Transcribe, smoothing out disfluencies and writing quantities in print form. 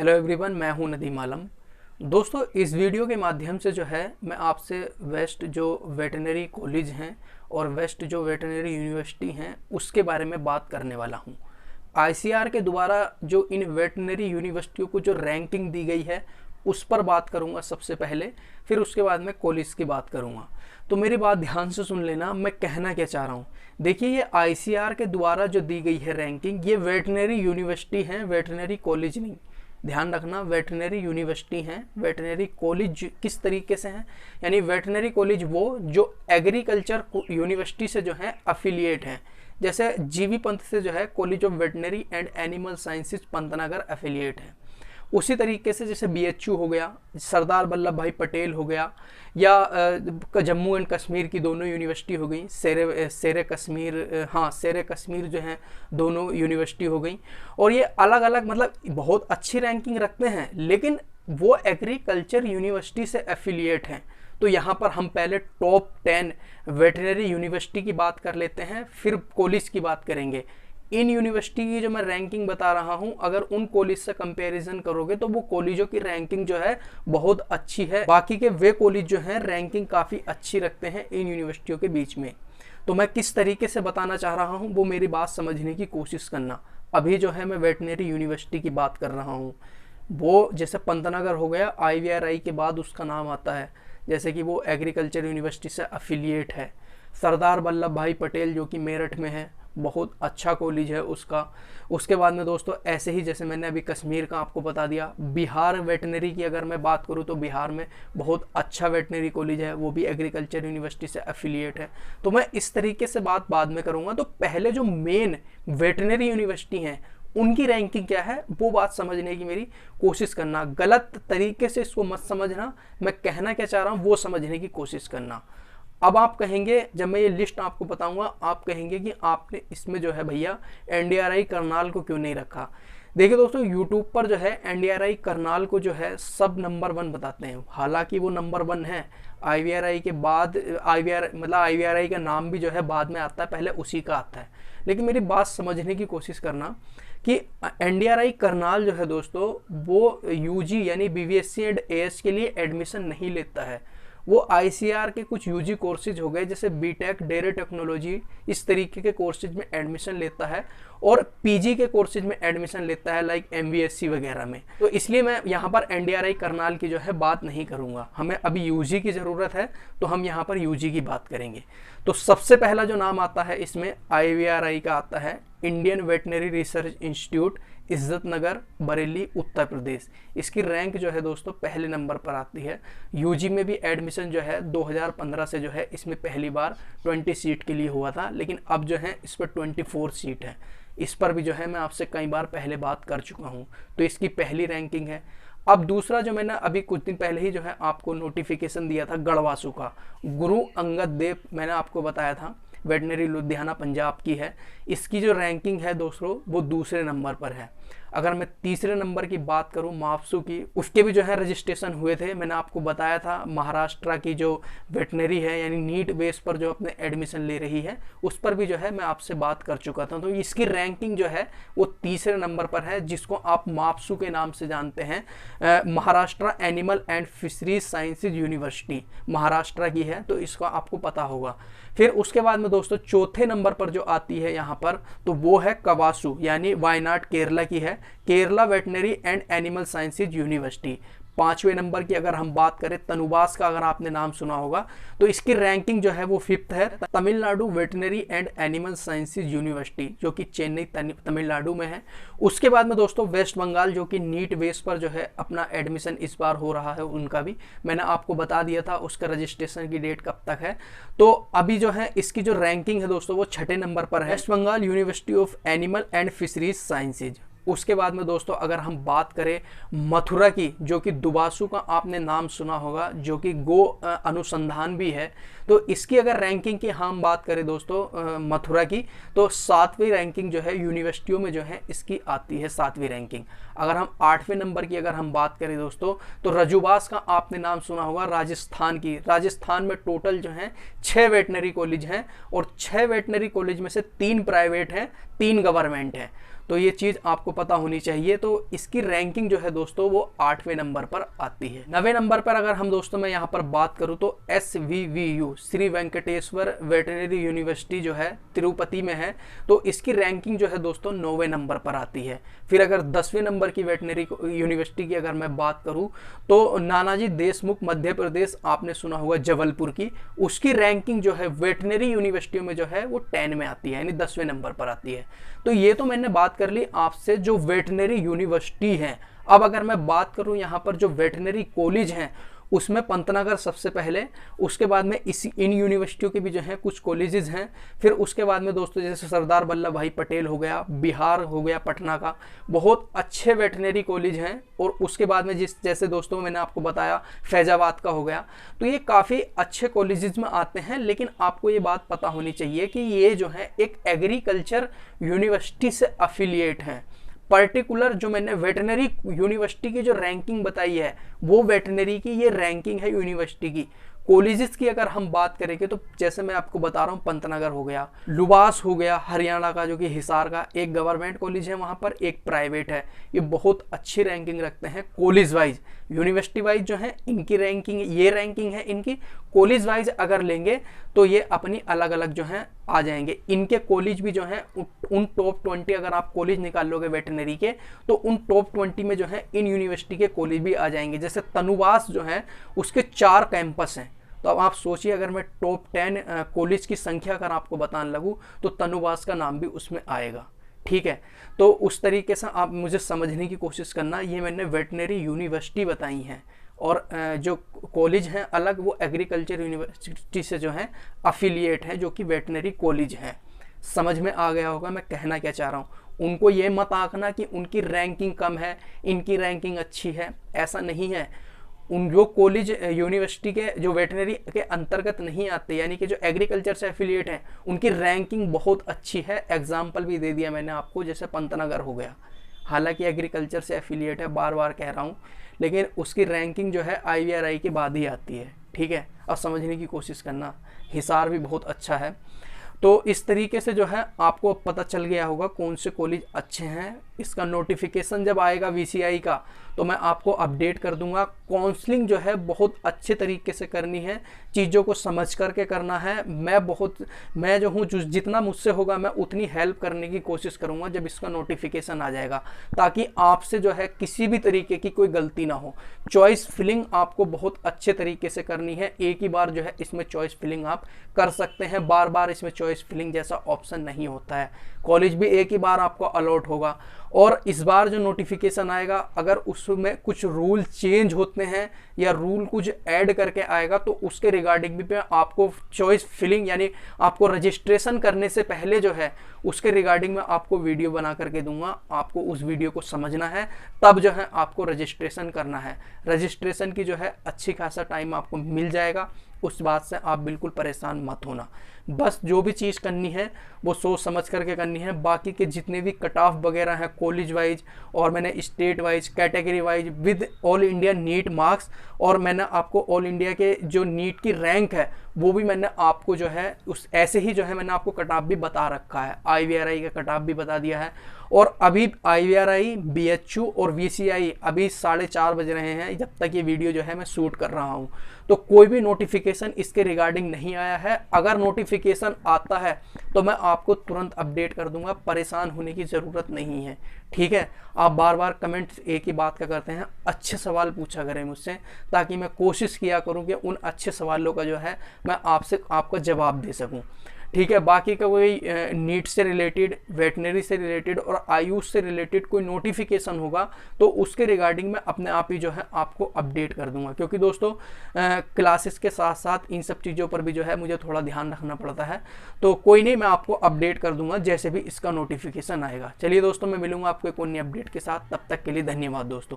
Hello everyone, मैं हूं नदीम आलम। दोस्तों, इस वीडियो के माध्यम से जो है मैं आपसे वेस्ट जो वेटरनरी कॉलेज हैं और वेस्ट जो वेटरनरी यूनिवर्सिटी हैं उसके बारे में बात करने वाला हूं। आईसीआर के द्वारा जो इन वेटरनरी यूनिवर्सिटियों को जो रैंकिंग दी गई है उस पर बात करूंगा सबसे पहले, फिर उसके बाद मैं कॉलेज की बात करूंगा। तो मेरी बात ध्यान से सुन लेना, मैं कहना क्या चाह रहा हूँ। देखिए, ये आईसीआर के द्वारा जो दी गई है रैंकिंग, ये वेटरनरी यूनिवर्सिटी हैं, वेटरनरी कॉलेज नहीं। ध्यान रखना, वेटरनरी यूनिवर्सिटी हैं, वेटरनरी कॉलेज किस तरीके से हैं, यानी वेटरनरी कॉलेज वो जो एग्रीकल्चर यूनिवर्सिटी से जो है अफिलिएट हैं। जैसे जीवी पंत से जो है college of veterinary and animal sciences Pantnagar affiliate है, उसी तरीके से जैसे बीएचयू हो गया, सरदार वल्लभ भाई पटेल हो गया, या जम्मू एंड कश्मीर की दोनों यूनिवर्सिटी हो गई, शेरे कश्मीर जो हैं दोनों यूनिवर्सिटी हो गई। और ये अलग अलग मतलब बहुत अच्छी रैंकिंग रखते हैं, लेकिन वो एग्रीकल्चर यूनिवर्सिटी से एफिलिएट हैं। तो यहाँ पर हम पहले टॉप 10 वेटरनरी यूनिवर्सिटी की बात कर लेते हैं, फिर कॉलेज की बात करेंगे। इन यूनिवर्सिटी की जो मैं रैंकिंग बता रहा हूं, अगर उन कॉलेज से कंपैरिजन करोगे तो वो कॉलेजों की रैंकिंग जो है बहुत अच्छी है। बाकी के वे कॉलेज जो हैं रैंकिंग काफ़ी अच्छी रखते हैं इन यूनिवर्सिटियों के बीच में। तो मैं किस तरीके से बताना चाह रहा हूं वो मेरी बात समझने की कोशिश करना। अभी जो है मैं वेटरनरी यूनिवर्सिटी की बात कर रहा हूँ। वो जैसे पंतनगर हो गया, आईवीआरआई के बाद उसका नाम आता है, जैसे कि वो एग्रीकल्चर यूनिवर्सिटी से अफिलिएट है। सरदार वल्लभ भाई पटेल जो कि मेरठ में है, बहुत अच्छा कॉलेज है उसका। उसके बाद में दोस्तों ऐसे ही जैसे मैंने अभी कश्मीर का आपको बता दिया, बिहार वेटनरी की अगर मैं बात करूं तो बिहार में बहुत अच्छा वेटनरी कॉलेज है, वो भी एग्रीकल्चर यूनिवर्सिटी से एफिलिएट है। तो मैं इस तरीके से बात बाद में करूंगा। तो पहले जो मेन वेटनरी यूनिवर्सिटी हैं उनकी रैंकिंग क्या है वो बात समझने की मेरी कोशिश करना। गलत तरीके से इसको मत समझना, मैं कहना क्या चाह रहा हूँ वो समझने की कोशिश करना। अब आप कहेंगे, जब मैं ये लिस्ट आपको बताऊंगा, आप कहेंगे कि आपने इसमें जो है भैया एनडीआरआई करनाल को क्यों नहीं रखा। देखिए दोस्तों, यूट्यूब पर जो है एनडीआरआई करनाल को जो है सब नंबर 1 बताते हैं, हालांकि वो नंबर 1 है। आईवीआरआई के बाद आईवीआरआई का नाम भी जो है बाद में आता है, पहले उसी का आता है। लेकिन मेरी बात समझने की कोशिश करना कि एनडीआरआई करनाल जो है दोस्तों, वो यूजी यानी बीवीएससी एंड एएस के लिए एडमिशन नहीं लेता है। वो आईसीआर के कुछ यूजी कोर्सेज हो गए जैसे बीटेक, डेयरी टेक्नोलॉजी, इस तरीके के कोर्सेज में एडमिशन लेता है, और पीजी के कोर्सेज में एडमिशन लेता है लाइक एमवीएससी वगैरह में। तो इसलिए मैं यहाँ पर एनडीआरआई करनाल की जो है बात नहीं करूँगा। हमें अभी यूजी की ज़रूरत है तो हम यहाँ पर यूजी की बात करेंगे। तो सबसे पहला जो नाम आता है इसमें आईवीआरआई का आता है, इंडियन वेटनरी रिसर्च इंस्टीट्यूट, इज्जत नगर, बरेली, उत्तर प्रदेश। इसकी रैंक जो है दोस्तों पहले नंबर पर आती है। यूजी में भी एडमिशन जो है 2015 से जो है इसमें पहली बार 20 सीट के लिए हुआ था, लेकिन अब जो है इस पर 24 सीट है। इस पर भी जो है मैं आपसे कई बार पहले बात कर चुका हूँ। तो इसकी पहली रैंकिंग है। अब दूसरा जो मैंने अभी कुछ दिन पहले ही जो है आपको नोटिफिकेशन दिया था गढ़वासु का, गुरु अंगद देव, मैंने आपको बताया था वेटनरी लुधियाना पंजाब की है। इसकी जो रैंकिंग है दोस्तों वो दूसरे नंबर पर है। अगर मैं तीसरे नंबर की बात करूं माफसू की, उसके भी जो है रजिस्ट्रेशन हुए थे, मैंने आपको बताया था। महाराष्ट्र की जो वेटनरी है यानी नीट बेस पर जो अपने एडमिशन ले रही है, उस पर भी जो है मैं आपसे बात कर चुका था। तो इसकी रैंकिंग जो है वो तीसरे नंबर पर है, जिसको आप माफसू के नाम से जानते हैं। Maharashtra animal and fisheries sciences university Maharashtra की है, तो इसका आपको पता होगा। फिर उसके बाद में दोस्तों चौथे नंबर पर जो आती है यहाँ पर, तो वो है कवासू यानी वायनाड केरला की है, Kerala veterinary and animal sciences university. पांचवें नंबर की अगर हम बात करें तनुबास का, अगर आपने नाम सुना होगा, तो इसकी रैंकिंग जो है वो 5th है, Tamil Nadu veterinary and animal sciences university, जो कि चेन्नई तमिलनाडु में है। उसके बाद में दोस्तों वेस्ट बंगाल, जो कि नीट बेस पर जो है अपना एडमिशन इस बार हो रहा है, उनका भी मैंने आपको बता दिया था उसका रजिस्ट्रेशन की डेट कब तक है। तो अभी जो है इसकी जो रैंकिंग है दोस्तों वो 6ठे नंबर पर है, west Bengal university of animal and fisheries sciences. उसके बाद में दोस्तों अगर हम बात करें मथुरा की, जो कि दुबासु का आपने नाम सुना होगा, जो कि गो अनुसंधान भी है, तो इसकी अगर रैंकिंग की हम बात करें दोस्तों मथुरा की, तो 7वीं रैंकिंग जो है यूनिवर्सिटियों में जो है इसकी आती है, 7वीं रैंकिंग। अगर हम 8वें नंबर की अगर हम बात करें दोस्तों, तो रजुबास का आपने नाम सुना होगा, राजस्थान की। राजस्थान में टोटल जो है 6 वेटनरी कॉलेज हैं, और 6 वेटनरी कॉलेज में से 3 प्राइवेट हैं, 3 गवर्नमेंट हैं। तो ये चीज़ आपको पता होनी चाहिए। तो इसकी रैंकिंग जो है दोस्तों वो 8वें नंबर पर आती है। 9वें नंबर पर अगर हम दोस्तों मैं यहाँ पर बात करूँ तो SVVU Shri Venkateswara veterinary university जो है तिरुपति में है, तो इसकी रैंकिंग जो है दोस्तों 9वें नंबर पर आती है। फिर अगर 10वें नंबर की वेटरनरी यूनिवर्सिटी की अगर मैं बात करूँ तो नानाजी देशमुख मध्य प्रदेश, आपने सुना होगा जबलपुर की, उसकी रैंकिंग जो है वेटरनरी यूनिवर्सिटियों में जो है वो 10 में आती है, यानी 10वें नंबर पर आती है। तो ये तो मैंने बात कर ली आपसे जो वेटरनरी यूनिवर्सिटी है। अब अगर मैं बात करूं यहाँ पर जो वेटरनरी कॉलेज हैं उसमें पंतनगर सबसे पहले, उसके बाद में इन यूनिवर्सिटियों के भी जो हैं कुछ कॉलेजेस हैं। फिर उसके बाद में दोस्तों जैसे सरदार वल्लभ भाई पटेल हो गया, बिहार हो गया पटना का, बहुत अच्छे वेटरनरी कॉलेज हैं। और उसके बाद में जैसे दोस्तों मैंने आपको बताया फैजाबाद का हो गया, तो ये काफ़ी अच्छे कॉलेजेस में आते हैं। लेकिन आपको ये बात पता होनी चाहिए कि ये जो है एक एग्रीकल्चर यूनिवर्सिटी से अफिलिएट हैं। पर्टिकुलर जो मैंने वेटरनरी यूनिवर्सिटी की जो रैंकिंग बताई है वो वेटरनरी की ये रैंकिंग है यूनिवर्सिटी की। कॉलेजेस की अगर हम बात करेंगे तो जैसे मैं आपको बता रहा हूँ पंतनगर हो गया, लुबास हो गया हरियाणा का, जो कि हिसार का एक गवर्नमेंट कॉलेज है वहाँ पर, एक प्राइवेट है। ये बहुत अच्छी रैंकिंग रखते हैं कॉलेज वाइज। यूनिवर्सिटी वाइज जो है इनकी रैंकिंग, ये रैंकिंग है इनकी। कॉलेज वाइज अगर लेंगे तो ये अपनी अलग अलग जो है आ जाएंगे। इनके कॉलेज भी जो है उन टॉप 20 अगर आप कॉलेज निकाल लोगे वेटरनरी के तो उन टॉप 20 में जो है इन यूनिवर्सिटी के कॉलेज भी आ जाएंगे। जैसे तनुवास जो है उसके 4 कैंपस हैं। तो अब आप सोचिए अगर मैं टॉप 10 कॉलेज की संख्या अगर आपको बताने लगूँ तो तनुवास का नाम भी उसमें आएगा। ठीक है, तो उस तरीके से आप मुझे समझने की कोशिश करना। ये मैंने वेटरनरी यूनिवर्सिटी बताई हैं, और जो कॉलेज हैं अलग वो एग्रीकल्चर यूनिवर्सिटी से जो है अफिलिएट हैं, जो कि वेटरनरी कॉलेज हैं। समझ में आ गया होगा मैं कहना क्या चाह रहा हूँ। उनको ये मत आंकना कि उनकी रैंकिंग कम है, इनकी रैंकिंग अच्छी है, ऐसा नहीं है। उन जो कॉलेज यूनिवर्सिटी के जो वेटरनरी के अंतर्गत नहीं आते, यानी कि जो एग्रीकल्चर से एफिलिएट हैं, उनकी रैंकिंग बहुत अच्छी है। एग्जाम्पल भी दे दिया मैंने आपको, जैसे पंतनगर हो गया, हालांकि एग्रीकल्चर से एफिलिएट है, बार बार कह रहा हूँ, लेकिन उसकी रैंकिंग जो है IVRI के बाद ही आती है। ठीक है, अब समझने की कोशिश करना। हिसार भी बहुत अच्छा है। तो इस तरीके से जो है आपको पता चल गया होगा कौन से कॉलेज अच्छे हैं। इसका नोटिफिकेशन जब आएगा VCI का तो मैं आपको अपडेट कर दूंगा। काउंसलिंग जो है बहुत अच्छे तरीके से करनी है, चीज़ों को समझ करके करना है। मैं जो हूँ जितना मुझसे होगा मैं उतनी हेल्प करने की कोशिश करूँगा जब इसका नोटिफिकेशन आ जाएगा, ताकि आपसे जो है किसी भी तरीके की कोई गलती ना हो। चॉइस फिलिंग आपको बहुत अच्छे तरीके से करनी है। एक ही बार जो है इसमें चॉइस फिलिंग आप कर सकते हैं, बार बार इसमें चॉइस फिलिंग जैसा ऑप्शन नहीं होता है। कॉलेज भी एक ही बार आपको अलॉट होगा, और इस बार जो नोटिफिकेशन आएगा अगर उसमें कुछ रूल चेंज होते हैं या रूल कुछ ऐड करके आएगा तो उसके रिगार्डिंग भी आपको चॉइस फिलिंग, यानी आपको रजिस्ट्रेशन करने से पहले जो है उसके रिगार्डिंग में आपको वीडियो बना करके दूंगा। आपको उस वीडियो को समझना है, तब जो है आपको रजिस्ट्रेशन करना है। रजिस्ट्रेशन की जो है अच्छी खासा टाइम आपको मिल जाएगा, उस बात से आप बिल्कुल परेशान मत होना। बस जो भी चीज़ करनी है वो सोच समझ करके करनी है। बाकी के जितने भी कट ऑफ वगैरह हैं कॉलेज वाइज, और मैंने state wise, category wise, with all India NEET marks, और मैंने आपको ऑल इंडिया के जो नीट की रैंक है वो भी मैंने आपको जो है उस ऐसे ही जो है मैंने आपको कट ऑफ भी बता रखा है। IVRI का कट ऑफ भी बता दिया है। और अभी IVRI, BHU और VCI अभी 4:30 बज रहे हैं जब तक ये वीडियो जो है मैं शूट कर रहा हूँ, तो कोई भी नोटिफिकेशन इसके रिगार्डिंग नहीं आया है। अगर नोटिफिकेशन आता है तो मैं आपको तुरंत अपडेट कर दूंगा, परेशान होने की ज़रूरत नहीं है। ठीक है, आप बार बार कमेंट्स एक ही बात का करते हैं, अच्छे सवाल पूछा करें मुझसे, ताकि मैं कोशिश किया करूं कि उन अच्छे सवालों का जो है मैं आपको जवाब दे सकूं। ठीक है, बाकी का कोई नीट से रिलेटेड, वेटनरी से रिलेटेड और आयुष से रिलेटेड कोई नोटिफिकेशन होगा तो उसके रिगार्डिंग मैं अपने आप ही जो है आपको अपडेट कर दूंगा, क्योंकि दोस्तों क्लासेस के साथ साथ इन सब चीज़ों पर भी जो है मुझे थोड़ा ध्यान रखना पड़ता है। तो कोई नहीं, मैं आपको अपडेट कर दूंगा जैसे भी इसका नोटिफिकेशन आएगा। चलिए दोस्तों, मैं मिलूंगा आपको एक अन्य अपडेट के साथ, तब तक के लिए धन्यवाद दोस्तों।